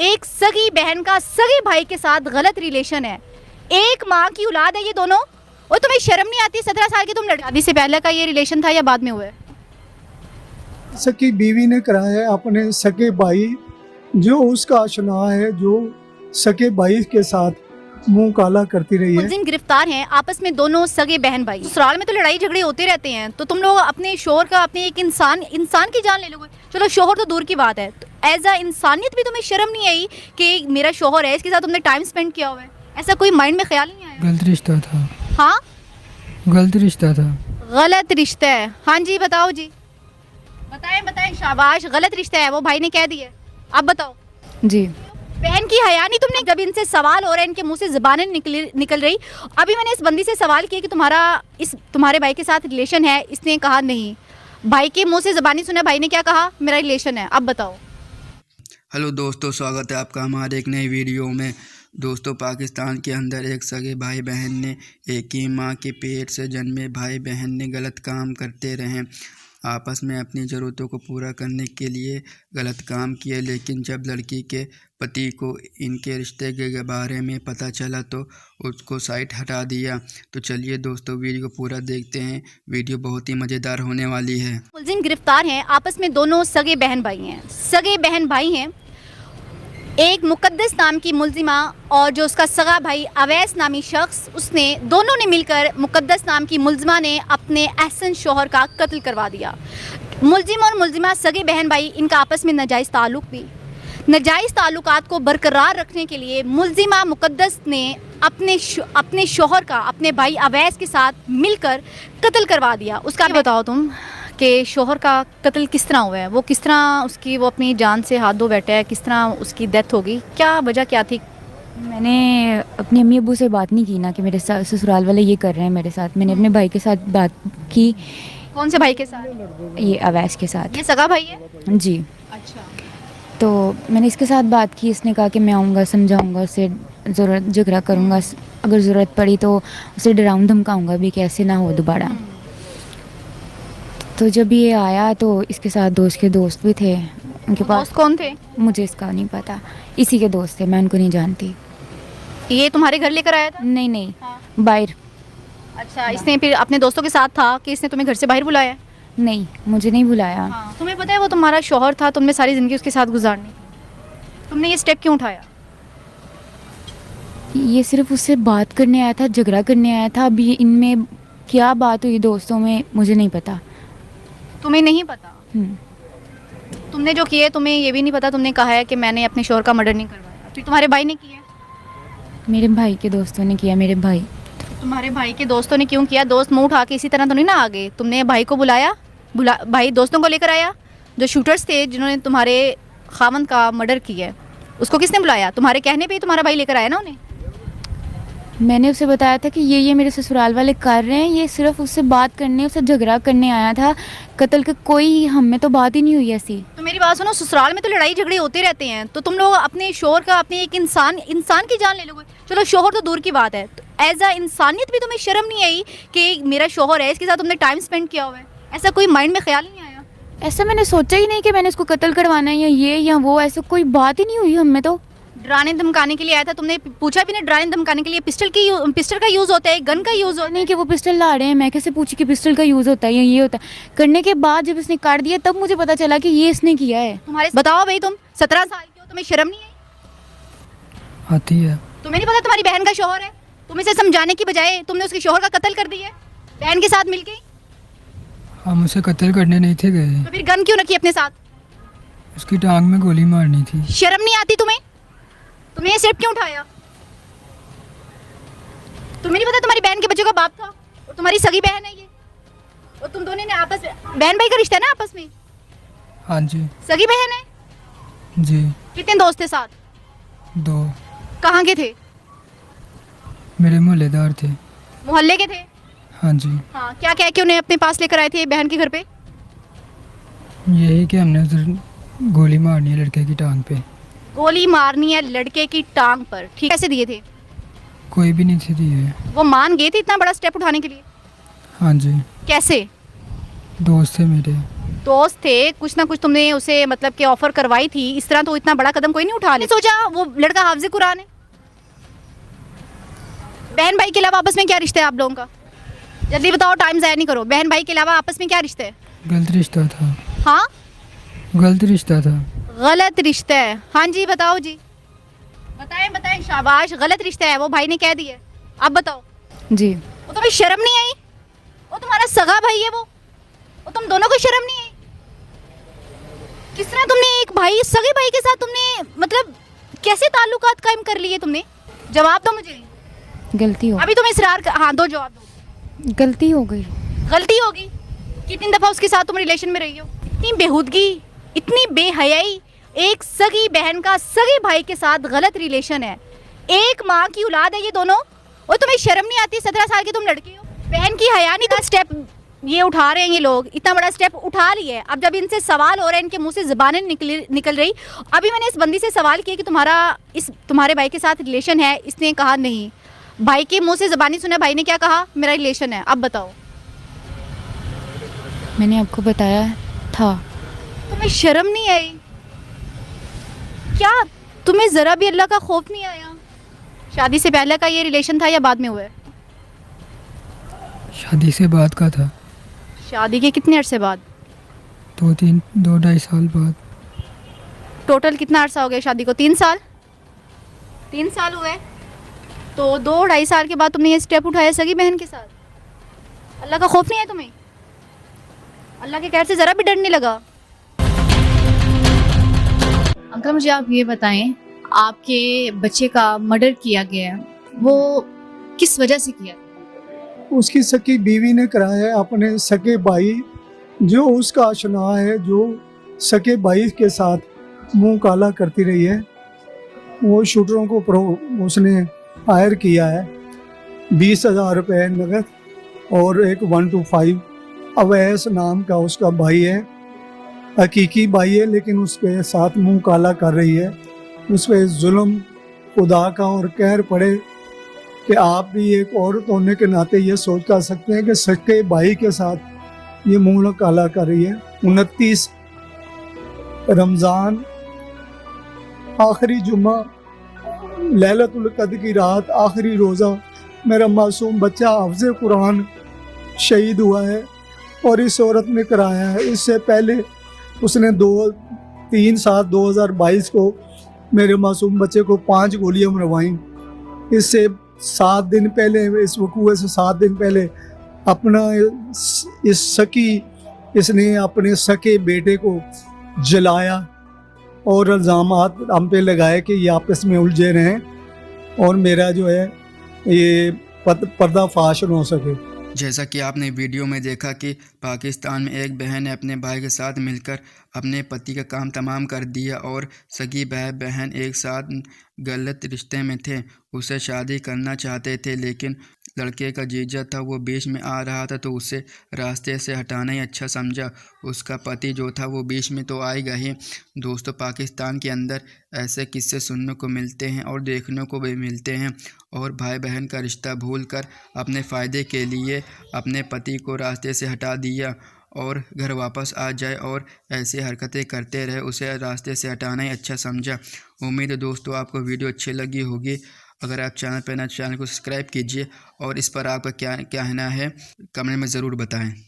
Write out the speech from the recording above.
एक सगी बहन का सगे भाई के साथ गलत रिलेशन है। एक माँ की औलाद है ये दोनों, और तुम्हें शर्म नहीं आती? 17 साल की तुम लड़की, शादी से पहले का ये रिलेशन था या बाद में हुआ है? सकी बीवी ने कराया है अपने सके भाई, जो उसका आशना है, जो सके भाई के साथ मुंह काला करती रही है। मुलजिम गिरफ्तार हैं, आपस में दोनों सगे बहन भाई। ससुराल में तो लड़ाई झगड़े होते रहते हैं, तो तुम लोग अपने शोहर का, अपने एक इंसान की जान ले लोगे। चलो शोहर तो दूर की बात है, तो एज अ इंसानियत भी तुम्हें शर्म नहीं आई कि मेरा शोहर है, इसके साथ तुमने टाइम स्पेंड किया हुआ है? ऐसा कोई माइंड में ख्याल नहीं आया? गलत रिश्ता था। हाँ, गलत रिश्ता था। गलत रिश्ता है। हाँ जी, बताओ जी, बताएं शाबाश, गलत रिश्ता है, वो भाई ने कह दिया। अब बताओ जी। बहन की हया नहीं तुमने? जब इनसे सवाल हो रहे हैं, इनके मुंह से ज़बानें निकल रही। अभी मैंने इस बंदी से सवाल किया कि तुम्हारे भाई के साथ रिलेशन है, इसने कहा नहीं। भाई के मुंह से ज़बानी सुना, भाई ने क्या कहा? मेरा रिलेशन है। अब बताओ। हेलो दोस्तों, स्वागत है आपका हमारे एक नई वीडियो में। दोस्तों, पाकिस्तान के अंदर एक सगे भाई बहन ने एक ही माँ के पेट से जन्मे भाई बहन ने गलत काम करते रहे, आपस में अपनी ज़रूरतों को पूरा करने के लिए गलत काम किए। लेकिन जब लड़की के पति को इनके रिश्ते के बारे में पता चला तो उसको साइड हटा दिया। तो चलिए दोस्तों, वीडियो को पूरा देखते हैं, वीडियो बहुत ही मज़ेदार होने वाली है। मुलजिम गिरफ्तार हैं, आपस में दोनों सगे बहन भाई हैं। एक मुकद्दस नाम की मुलजिमा और जो उसका सगा भाई अवैस नामी शख्स, दोनों ने मिलकर मुकद्दस नाम की मुलजिमा ने अपने एहसन शोहर का कत्ल करवा दिया। मुलजिम और मुलजिमा सगे बहन भाई, इनका आपस में नाजायज़ ताल्लुक़ भी। नाजायज़ ताल्लुकात को बरकरार रखने के लिए मुलजिमा मुकद्दस ने अपने शोहर का अपने भाई अवैस के साथ मिलकर कत्ल करवा दिया। उसका बताओ तुम कि शोहर का कत्ल किस तरह हुआ है, वो किस तरह वो अपनी जान से हाथ धो बैठा है, किस तरह उसकी डेथ होगी, क्या वजह क्या थी? मैंने अपने अम्मी अब्बू से बात नहीं की ना कि मेरे ससुराल वाले ये कर रहे हैं मेरे साथ। मैंने अपने भाई के साथ बात की। कौन से भाई के साथ? ये अवैस के साथ। ये सगा भाई है? जी। अच्छा। तो मैंने इसके साथ बात की, इसने कहा कि मैं आऊँगा, समझाऊँगा, उससे ज़रूरत झगड़ा करूँगा, अगर ज़रूरत पड़ी तो उसे डराऊँ धमकाऊँगा भी कि ऐसे ना हो दोबारा। तो जब ये आया तो इसके साथ के दोस्त भी थे। उनके पास दोस्त कौन थे? मुझे इसका नहीं पता, इसी के दोस्त थे, मैं उनको नहीं जानती। ये तुम्हारे घर लेकर आया था? नहीं, हाँ। बाहर। अच्छा, इसने फिर अपने दोस्तों के साथ था कि इसने तुम्हें घर से बाहर बुलाया? नहीं, मुझे नहीं बुलाया। हाँ। तुम्हें पता है वो तुम्हारा शौहर था, तुमने सारी ज़िंदगी उसके साथ गुजारनी, तुमने ये स्टेप क्यों उठाया? ये सिर्फ उससे बात करने आया था, झगड़ा करने आया था। अभी इनमें क्या बात हुई दोस्तों में मुझे नहीं पता। तुम्हें नहीं पता? तुमने जो किया है तुम्हें ये भी नहीं पता? तुमने कहा है कि मैंने अपने शौहर का मर्डर नहीं करवाया, फिर तुम्हारे भाई ने किया? मेरे भाई के दोस्तों ने किया। मेरे भाई। तुम्हारे भाई के दोस्तों ने क्यों किया? दोस्त मुंह उठा के इसी तरह तो नहीं ना आ गए? तुमने भाई को बुलाया, भाई दोस्तों को लेकर आया, जो शूटर्स थे जिन्होंने तुम्हारे खामन का मर्डर किया है, उसको किसने बुलाया? तुम्हारे कहने पे ही तुम्हारा भाई लेकर आया ना उन्हें? मैंने उसे बताया था कि ये मेरे ससुराल वाले कर रहे हैं, ये सिर्फ उससे बात करने, उससे झगड़ा करने आया था। कत्ल के कोई हम में तो बात ही नहीं हुई ऐसी। तो मेरी बात सुनो, ससुराल में तो लड़ाई झगड़े होते रहते हैं, तो तुम लोग अपने शोहर का, अपने एक इंसान की जान ले लोगे। चलो शोहर तो दूर की बात है, तो एज अ इंसानियत भी तुम्हें शर्म नहीं आई कि मेरा शोहर है, इसके साथ तुमने टाइम स्पेंड किया हुआ है? ऐसा कोई माइंड में ख्याल नहीं आया? ऐसा मैंने सोचा ही नहीं कि मैंने उसको कत्ल करवाना है या ये या वो, ऐसा कोई बात ही नहीं हुई हम में। तो डराने धमकाने के लिए आया था, तुमने पूछा भी नहीं? डराने धमकाने के लिए पिस्टल का यूज़ होता है, गन का यूज़ होता है? नहीं कि वो पिस्टल ला रहे हैं, मैं कैसे पूछी कि पिस्टल का यूज़ होता है या ये होता है। करने के बाद जब इसने काट दिया तब मुझे पता चला कि ये इसने किया है। तुम्हारे बताओ भाई, तुम 17 साल के हो, तुम्हें शर्म नहीं आई? आती है। तुम्हें नहीं पता तुम्हारी बहन का शौहर है? तुम इसे समझाने की बजाय तुमने उसके शौहर का कत्ल कर दिया बहन के साथ मिलके। हम उसे कत्ल करने नहीं थे गए। तो फिर गन क्यों रखी अपने साथ? उसकी टांग में गोली मारनी थी। शर्म नहीं आती तुम्हें? तुमने ये स्टेप क्यों उठाया? तुम्हें नहीं पता तुम्हारी बहन के बच्चों का बाप था, और तुम्हारी सगी बहन है ये, और तुम दोनों ने आपस में, बहन भाई का रिश्ता है ना आपस में? हाँ जी। सगी बहन है जी। कितने दोस्त थे साथ? 2। कहाँ के थे? मेरे मोहल्लेदार थे। मोहल्ले के थे? हाँ जी। हाँ, क्या कह के उन्हें अपने पास लेकर आए थे बहन के घर पे? यही कि हमने उधर गोली मारनी है लड़के की टांग पे। गोली मारनी है लड़के की टांग पर, ठीक? कैसे दिए थे? कोई भी नहीं थी दिए। वो मान गए थे इतना बड़ा स्टेप उठाने के लिए? हाँ जी। कैसे? दोस्त थे मेरे। दोस्त थे, कुछ ना कुछ तुमने उसे मतलब कि ऑफर करवाई थी, इस तरह तो इतना बड़ा कदम कोई नहीं उठा ले। सोचा वो लड़का हाफिज़ कुरान है। बहन भाई के अलावा आपस में क्या रिश्ता है आप लोगों का? जल्दी बताओ, टाइम ज़ाया नहीं करो। बहन भाई के अलावा आपस में क्या रिश्ता है? गलत रिश्ता था। हाँ, गलत रिश्ता था। गलत रिश्ता है। हाँ जी, बताओ जी, बताएं बताएं, शाबाश, गलत रिश्ता है, वो भाई ने कह दिया। आप बताओ। जी। वो तुम्हें शर्म नहीं आई? वो तुम्हारा सगा भाई है, वो तुम दोनों को शर्म नहीं आई? किस तरह तुमने एक भाई, सगे भाई के साथ तुमने मतलब कैसे ताल्लुकात कायम कर लिए तुमने? जवाब दो मुझे। गलती हो अभी तुम इसरार हाँ दो, जवाब दो। गलती हो गई। गलती होगी? कितनी दफ़ा उसके साथ तुम रिलेशन में रही हो? इतनी बेहूदगी, इतनी बेहयाई, एक सगी बहन का सगे भाई के साथ गलत रिलेशन है। एक माँ की औलाद है ये दोनों, और तुम्हें शर्म नहीं आती? 17 साल की तुम लड़की हो, बहन की हया नहीं का स्टेप ये उठा रहे हैं ये लोग, इतना बड़ा स्टेप उठा लिए। अब जब इनसे सवाल हो रहा है, इनके मुंह से ज़बानें निकल रही। अभी मैंने इस बंदी से सवाल किया कि तुम्हारे भाई के साथ रिलेशन है, इसने कहा नहीं। भाई के मुंह से ज़बानी सुना, भाई ने क्या कहा? मेरा रिलेशन है। अब बताओ। मैंने आपको बताया था। तुम्हें शर्म नहीं आई क्या? तुम्हें ज़रा भी अल्लाह का खौफ नहीं आया? शादी से पहले का ये रिलेशन था या बाद में हुआ है? शादी से बाद का था। शादी के कितने अरसे बाद? 2-2.5 साल बाद। टोटल कितना अरसा हो गया शादी को? 3 साल? 3 साल हुए, तो 2-2.5 साल के बाद तुमने ये स्टेप उठाया सगी बहन के साथ। अल्लाह का खौफ नहीं है तुम्हें? अल्लाह के कहर से ज़रा भी डर नहीं लगा? अंकल मुझे आप ये बताएं, आपके बच्चे का मर्डर किया गया है, वो किस वजह से किया? उसकी सकी बीवी ने कराया है, अपने सके भाई जो उसका आशना है, जो सके भाई के साथ मुंह काला करती रही है। वो शूटरों को उसने हायर किया है, 20,000 रुपये नगद, और एक 125 अवैस नाम का उसका भाई है, हकीकी भाई है, लेकिन उसके साथ मुंह काला कर रही है। उस पर जुल्म खुदा का और कहर पड़े कि आप भी एक औरत होने के नाते ये सोच कर सकते हैं कि सके भाई के साथ ये मुंह काला कर रही है। 29 रमज़ान आखिरी जुम्मा, लैलतुल कद्र की रात, आखिरी रोज़ा, मेरा मासूम बच्चा हाफ़िज़ कुरान शहीद हुआ है और इस औरत ने कराया है। इससे पहले उसने 3/7/2022 को मेरे मासूम बच्चे को 5 गोलियां मरवाईं। इससे 7 दिन पहले, इस वकूए से 7 दिन पहले अपना इसने अपने सके बेटे को जलाया और इल्ज़ामात हम पे लगाए कि ये आपस में उलझे रहें और मेरा जो है ये पर्दाफाश न हो सके। जैसा कि आपने वीडियो में देखा कि पाकिस्तान में एक बहन ने अपने भाई के साथ मिलकर अपने पति का काम तमाम कर दिया और सगी भाई बहन एक साथ गलत रिश्ते में थे, उसे शादी करना चाहते थे, लेकिन लड़के का जीजा था वो बीच में आ रहा था तो उसे रास्ते से हटाना ही अच्छा समझा। उसका पति जो था वो बीच में तो आएगा ही। दोस्तों, पाकिस्तान के अंदर ऐसे किस्से सुनने को मिलते हैं और देखने को भी मिलते हैं, और भाई बहन का रिश्ता भूलकर अपने फ़ायदे के लिए अपने पति को रास्ते से हटा दिया और घर वापस आ जाए और ऐसी हरकतें करते रहे, उसे रास्ते से हटाना ही अच्छा समझा। उम्मीद है दोस्तों आपको वीडियो अच्छी लगी होगी। अगर आप चैनल पर नए, चैनल को सब्सक्राइब कीजिए और इस पर आपका क्या कहना है कमेंट में ज़रूर बताएं।